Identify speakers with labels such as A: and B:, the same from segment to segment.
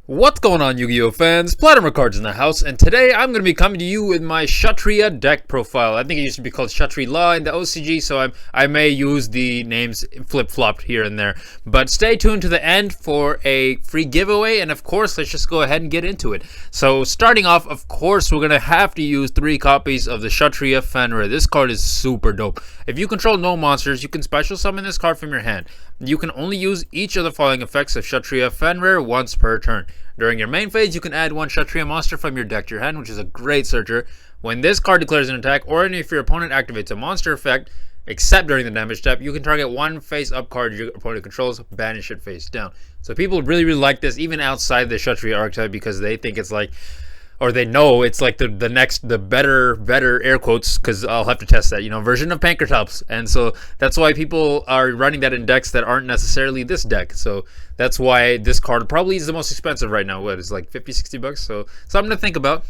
A: What's going on, Yu-Gi-Oh fans? PlotArmorCards in the house, and today I'm going to be coming to you with my Shatria deck profile. I think it used to be called Shatria in the OCG, so I may use the names flip-flopped here and there. But stay tuned to the end for a free giveaway, and of course, let's just go ahead and get into it. So starting off, of course, we're going to have to use 3 copies of the Shatria Fenrir. This card is super dope. If you control no monsters, you can special summon this card from your hand. You can only use each of the following effects of Shatria Fenrir once per turn. During your main phase, you can add 1 Shatria monster from your deck to your hand, which is a great searcher. When this card declares an attack, or if your opponent activates a monster effect, except during the damage step, you can target 1 face-up card your opponent controls, banish it face down. So people really like this, even outside the Shatria archetype, because they think it's like, or they know it's like the better air quotes, because I'll have to test that, version of Pankratops. And so that's why people are running that in decks that aren't necessarily this deck. So that's why this card probably is the most expensive right now. What is like 50-60 bucks? So something to think about.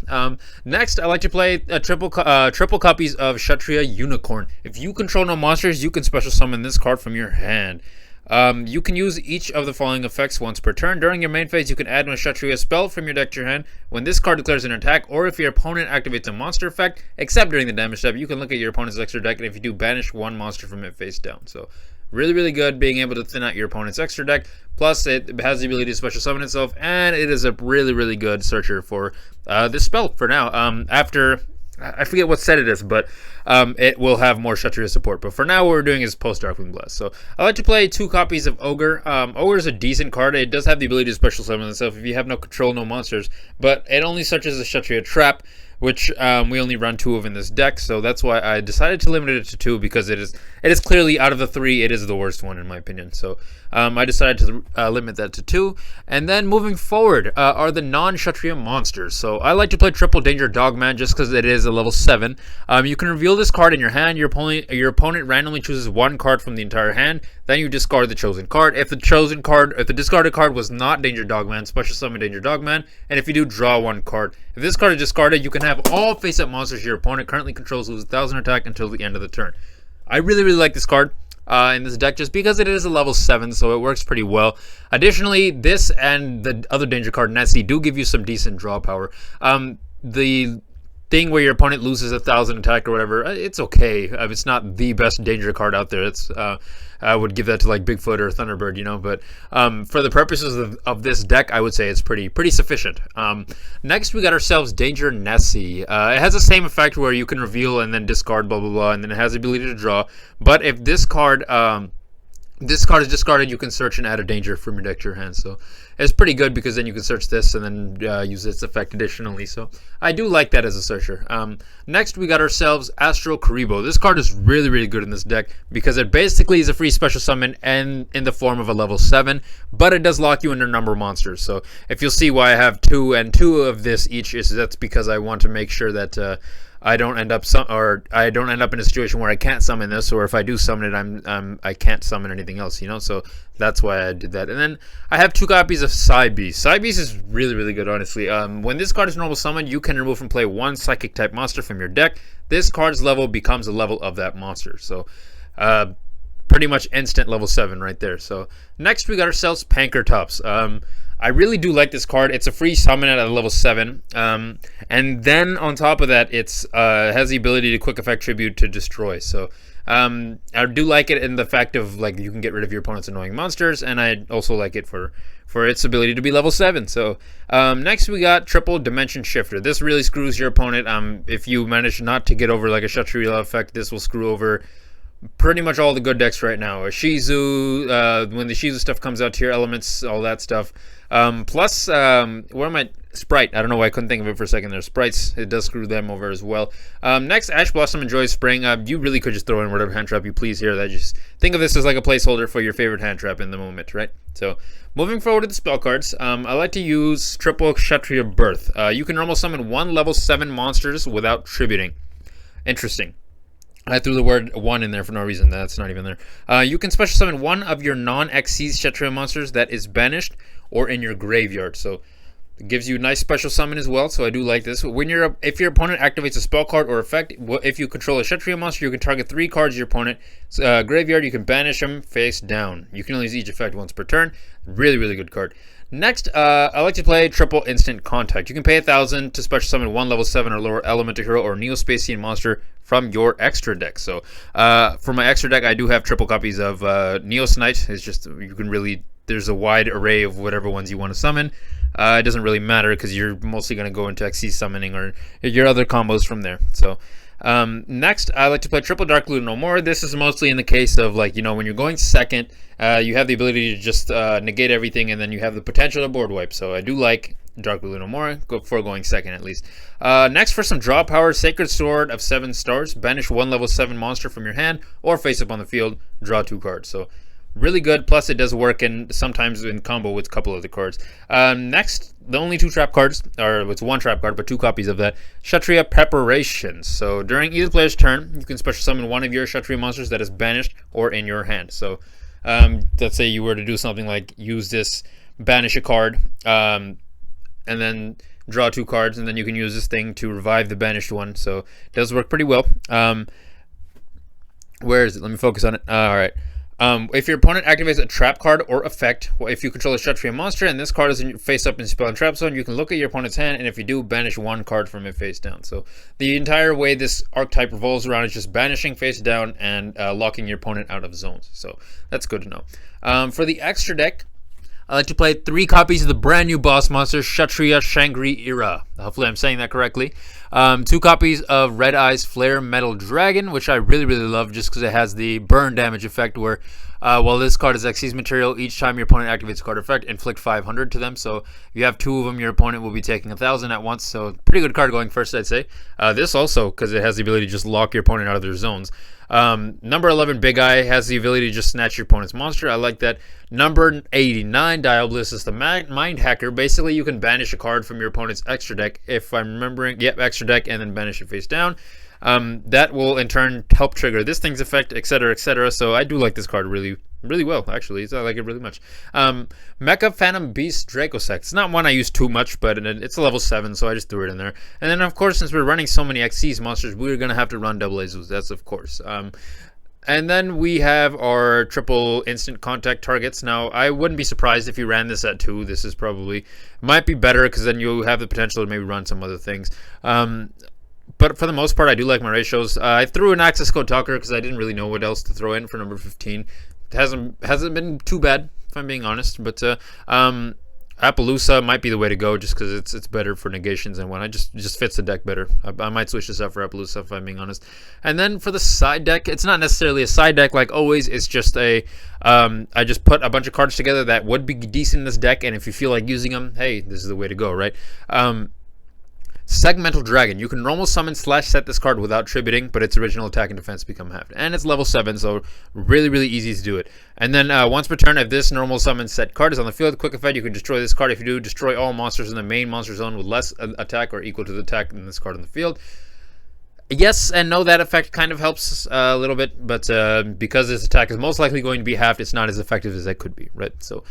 A: Next, I like to play triple copies of Shatria Unicorn. If you control no monsters, you can special summon this card from your hand. You can use each of the following effects once per turn. During your main phase, you can add 1 Shatria spell from your deck to your hand. When this card declares an attack, or if your opponent activates a monster effect, except during the damage step, you can look at your opponent's extra deck, and if you do, banish 1 monster from it face down. So really good being able to thin out your opponent's extra deck. Plus, it has the ability to special summon itself, and it is a really good searcher for this spell for now. After, I forget what set it is, but it will have more Shatria support. But for now, what we're doing is post Darkwing Blast. So I like to play 2 copies of Ogre. Ogre is a decent card. It does have the ability to special summon itself if you have no control, no monsters. But it only searches a Shatria trap, which we only run 2 of in this deck. So that's why I decided to limit it to 2, because it is clearly, out of the 3, it is the worst one in my opinion. So I decided to limit that to 2. And then moving forward are the non-Shatria monsters. So I like to play Triple Danger Dogman just because it is a level 7. You can reveal this card in your hand. Your opponent randomly chooses 1 card from the entire hand. Then you discard the chosen card. If the discarded card was not Danger Dogman, special summon Danger Dogman. And if you do, draw 1 card. If this card is discarded, you can have all face-up monsters your opponent currently controls lose 1,000 attack until the end of the turn. I really like this card in this deck just because it is a level 7, so it works pretty well. Additionally, this and the other danger card, Nessie, do give you some decent draw power. The thing where your opponent loses 1,000 attack or whatever, it's okay. It's not the best danger card out there. It's I would give that to like Bigfoot or Thunderbird, but for the purposes of this deck, I would say it's pretty sufficient. Next, we got ourselves Danger Nessie. It has the same effect where you can reveal and then discard, blah, blah, blah, and then it has the ability to draw. But if this card is discarded, you can search and add a danger from your deck to your hand. So it's pretty good because then you can search this and then use its effect additionally. So I do like that as a searcher. Next, we got ourselves Astral Karibo. This card is really good in this deck because it basically is a free special summon and in the form of a level 7, but it does lock you under number monsters. So if you'll see why I have 2 and 2 of this each, that's because I want to make sure that I don't end up in a situation where I can't summon this, or if I do summon it, I can't summon anything else, So that's why I did that. And then I have 2 copies of Psybeast. Psybeast is really good, honestly. When this card is normal summoned, you can remove from play 1 psychic type monster from your deck. This card's level becomes a level of that monster. So pretty much instant level 7 right there. So next we got ourselves Pankratops. I really do like this card. It's a free summon at a level 7. And then on top of that, it has the ability to quick effect tribute to destroy. So I do like it in the fact of like you can get rid of your opponent's annoying monsters, and I also like it for its ability to be level 7. So next we got Triple Dimension Shifter. This really screws your opponent. If you manage not to get over like a Shatria effect, this will screw over pretty much all the good decks right now. Shizu, when the Shizu stuff comes out, tier elements, all that stuff. Plus, where am I? Sprite. I don't know why I couldn't think of it for a second there. Sprites, it does screw them over as well. Next, Ash Blossom Enjoys Spring. You really could just throw in whatever hand trap you please here. Just think of this as like a placeholder for your favorite hand trap in the moment, right? So, moving forward to the spell cards, I like to use Triple Kshatriya Birth. You can normal summon 1 level 7 monsters without tributing. Interesting. I threw the word 1 in there for no reason. That's not even there. You can special summon 1 of your non-Xyz Shatria monsters that is banished or in your graveyard. So it gives you a nice special summon as well. So I do like this. If your opponent activates a spell card or effect, if you control a Shatria monster, you can target 3 cards of your opponent's graveyard. You can banish them face down. You can only use each effect once per turn. Really good card. Next, I like to play triple instant contact. You can pay 1,000 to special summon one level 7 or lower elemental hero or Neospacian monster from your extra deck. So for my extra deck, I do have triple copies of Neos Knight. It's just, you can really, there's a wide array of whatever ones you want to summon. It doesn't really matter because you're mostly going to go into XC summoning or your other combos from there. So next, I like to play triple Dark Blue No More. This is mostly in the case of, like, you know, when you're going second, you have the ability to just negate everything, and then you have the potential to board wipe. So I do like Dark Blue No More before going second, at least. Next, for some draw power, Sacred Sword of 7 stars. Banish one level 7 monster from your hand or face up on the field. Draw 2 cards. So really good. Plus, it does work sometimes in combo with a couple of the cards. Next, the only 2 trap cards, or it's 1 trap card, but 2 copies of that. Shatria Preparations. So during either player's turn, you can special summon one of your Shatria monsters that is banished or in your hand. So let's say you were to do something like use this, banish a card, and then draw 2 cards, and then you can use this thing to revive the banished one. So it does work pretty well. Where is it? Let me focus on it. All right. If your opponent activates a trap card or effect, if you control a Shatria monster and this card is in your face up in spell and trap zone, you can look at your opponent's hand, and if you do, banish 1 card from it face down. So the entire way this archetype revolves around is just banishing face down and locking your opponent out of zones. So that's good to know. For the extra deck, I like to play 3 copies of the brand new boss monster, Shatria Shangri-Ira. Hopefully I'm saying that correctly. 2 copies of Red Eyes Flare Metal Dragon, which I really, really love just because it has the burn damage effect where while this card is Xyz material, each time your opponent activates a card effect, inflict 500 to them. So if you have 2 of them, your opponent will be taking 1,000 at once. So pretty good card going first, I'd say. This also, because it has the ability to just lock your opponent out of their zones. Number 11, Big Eye, has the ability to just snatch your opponent's monster. I like that. Number 89, Diabolus, is the Mind Hacker. Basically, you can banish a card from your opponent's extra deck, if I'm remembering. Yep, extra deck, and then banish it face down. That will, in turn, help trigger this thing's effect, etc., etc. So I do like this card really, really well, actually. I like it really much. Mecha Phantom Beast Dracosect. It's not one I use too much, but it's a level 7, so I just threw it in there. And then, of course, since we're running so many XCs monsters, we're going to have to run double Azus. That's of course. And then we have our triple instant contact targets. Now, I wouldn't be surprised if you ran this at 2. This is probably, might be better because then you have the potential to maybe run some other things. But for the most part, I do like my ratios. I threw an Access Code Talker because I didn't really know what else to throw in for number 15. It hasn't been too bad, if I'm being honest. But Appaloosa might be the way to go just because it's better for negations and whatnot. It just fits the deck better. I might switch this up for Appaloosa if I'm being honest. And then for the side deck, it's not necessarily a side deck like always. It's just a I just put a bunch of cards together that would be decent in this deck, and if you feel like using them, hey, this is the way to go, right? Segmental Dragon. You can normal summon / set this card without tributing, but its original attack and defense become halved. And it's level 7, so really, really easy to do it. And then once per turn, if this normal summon set card is on the field, quick effect, you can destroy this card. If you do, destroy all monsters in the main monster zone with less attack or equal to the attack in this card on the field. Yes and no, that effect kind of helps a little bit, but because this attack is most likely going to be halved, it's not as effective as it could be, right? So,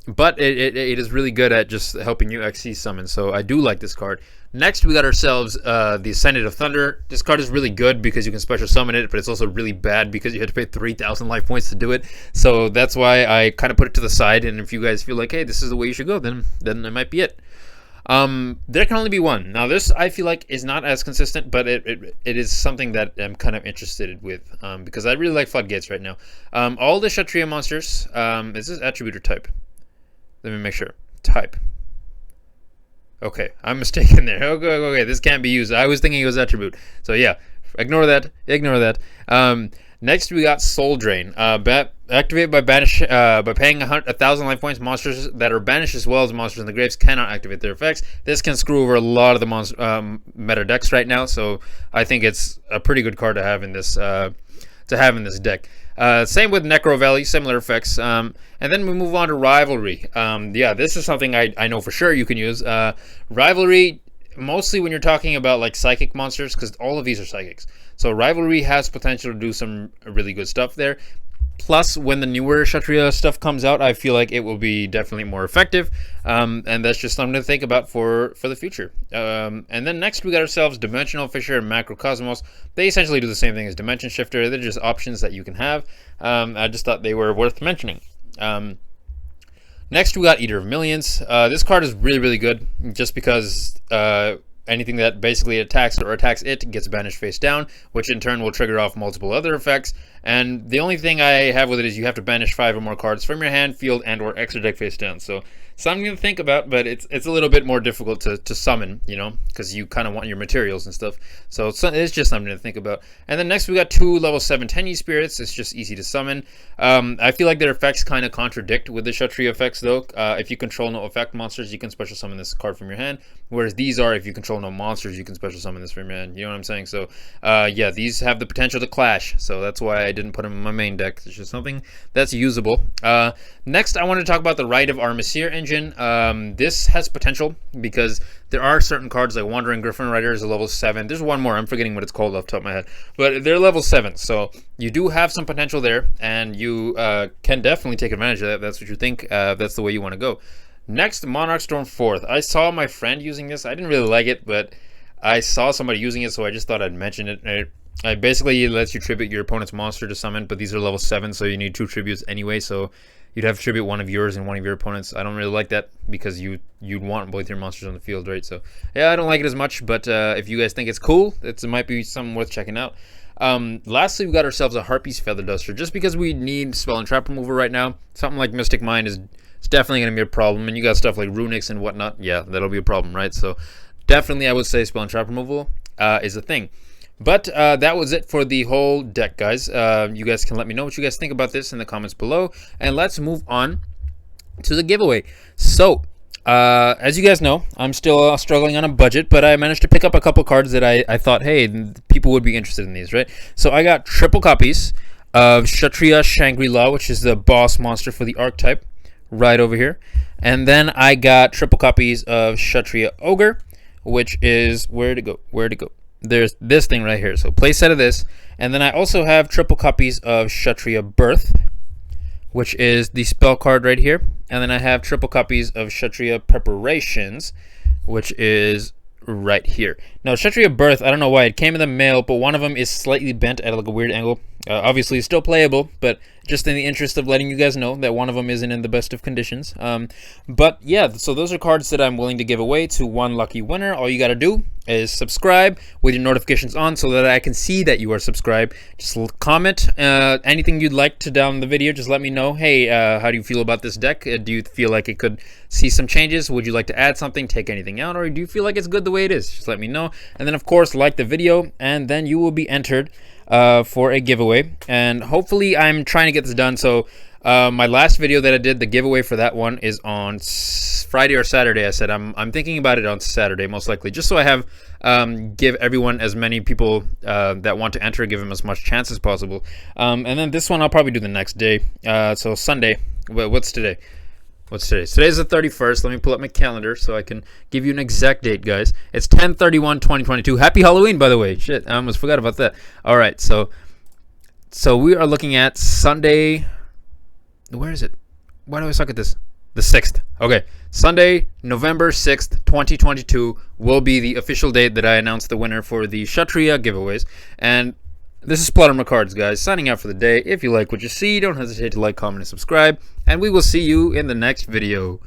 A: but it is really good at just helping you XC summon, so I do like this card. Next, we got ourselves the Ascendant of Thunder. This card is really good because you can special summon it, but it's also really bad because you have to pay 3,000 life points to do it. So that's why I kind of put it to the side, and if you guys feel like, hey, this is the way you should go, then it might be it. There can only be one. Now, this I feel like is not as consistent, but it is something that I'm kind of interested with because I really like Floodgates right now. All the Shatria monsters, is this attribute or type? Let me make sure. Type. Okay, I'm mistaken there. Okay, this can't be used. I was thinking it was attribute. So yeah, ignore that. Next, we got Soul Drain. Activate by paying 1,000 life points. Monsters that are banished as well as monsters in the graves cannot activate their effects. This can screw over a lot of the meta decks right now, so I think it's a pretty good card to have in this deck. Same with Necro Valley, similar effects. And then we move on to Rivalry. Yeah, this is something I know for sure you can use. Rivalry, mostly when you're talking about like psychic monsters, because all of these are psychics. So Rivalry has potential to do some really good stuff there. Plus, when the newer Shatria stuff comes out, I feel like it will be definitely more effective. And that's just something to think about for the future. And then next, we got ourselves Dimensional Fisher and Macrocosmos. They essentially do the same thing as Dimension Shifter. They're just options that you can have. I just thought they were worth mentioning. Next, we got Eater of Millions. This card is really, really good just because anything that basically attacks or attacks it gets banished face down, which in turn will trigger off multiple other effects. And the only thing I have with it is you have to banish 5 or more cards from your hand, field, and or extra deck face down. So something to think about, but it's a little bit more difficult to summon, you know, because you kind of want your materials and stuff. So it's just something to think about. And then next we got 2 level 7 Tenyi Spirits. It's just easy to summon. I feel like their effects kind of contradict with the Shatria effects though. If you control no effect monsters, you can special summon this card from your hand. Whereas these are, if you control no monsters, you can special summon this from your hand. You know what I'm saying? So yeah, these have the potential to clash. So that's why I didn't put them in my main deck. It's just something that's usable. Next, I want to talk about the Rite of Armisier engine. This has potential because there are certain cards like Wandering Griffin Rider is a level 7. There's one more. I'm forgetting what it's called off the top of my head. But they're level 7. So you do have some potential there. And you can definitely take advantage of that. If that's what you think. That's the way you want to go. Next, Monarch Storm 4th. I saw my friend using this. I didn't really like it, but I saw somebody using it, so I just thought I'd mention it. It basically lets you tribute your opponent's monster to summon, but these are level 7, so you need 2 tributes anyway, so you'd have to tribute one of yours and one of your opponents. I don't really like that because you'd want both your monsters on the field, right? So yeah, I don't like it as much, but if you guys think it's cool, it might be something worth checking out. Lastly, we got ourselves a Harpy's Feather Duster, just because we need spell and trap removal right now. Something like Mystic Mind is definitely going to be a problem, and you got stuff like Runics and whatnot. Yeah, that'll be a problem, right? So definitely I would say spell and trap removal is a thing. But that was it for the whole deck, guys. You guys can let me know what you guys think about this in the comments below, and let's move on to the giveaway. So as you guys know, I'm still struggling on a budget, but I managed to pick up a couple cards that I thought, hey, people would be interested in these, right? So I got triple copies of Shatria Shangri-La, which is the boss monster for the archetype, right over here. And then I got triple copies of Shatria Ogre, which is where to go. There's this thing right here. So play set of this. And then I also have triple copies of Shatria Birth, which is the spell card right here. And then I have triple copies of Shatria Preparations, which is right here. Now Shatria Birth, I don't know why it came in the mail, but one of them is slightly bent at like a weird angle. Obviously still playable, but just in the interest of letting you guys know that one of them isn't in the best of conditions. But yeah, so those are cards that I'm willing to give away to one lucky winner. All you got to do is subscribe with your notifications on so that I can see that you are subscribed. Just comment anything you'd like to down the video. Just let me know, hey, how do you feel about this deck? Do you feel like it could see some changes? Would you like to add something, take anything out, or do you feel like it's good the way it is? Just let me know. And then of course like the video, and then you will be entered for a giveaway. And hopefully I'm trying to get this done. So my last video that I did, the giveaway for that one is on Friday or Saturday. I said I'm thinking about it on Saturday most likely, just so I have give everyone, as many people that want to enter, give them as much chance as possible. And then this one I'll probably do the next day. So Sunday. What's today? What's today? Today's the 31st. Let me pull up my calendar so I can give you an exact date, guys. It's 10/31/2022. Happy Halloween, by the way. Shit, I almost forgot about that. All right, so we are looking at Sunday. Where is it? Why do I suck at this? The 6th. Okay, Sunday, November 6th, 2022 will be the official date that I announce the winner for the Shatria giveaways. And this is PlotArmorCards, guys, signing out for the day. If you like what you see, don't hesitate to like, comment, and subscribe. And we will see you in the next video.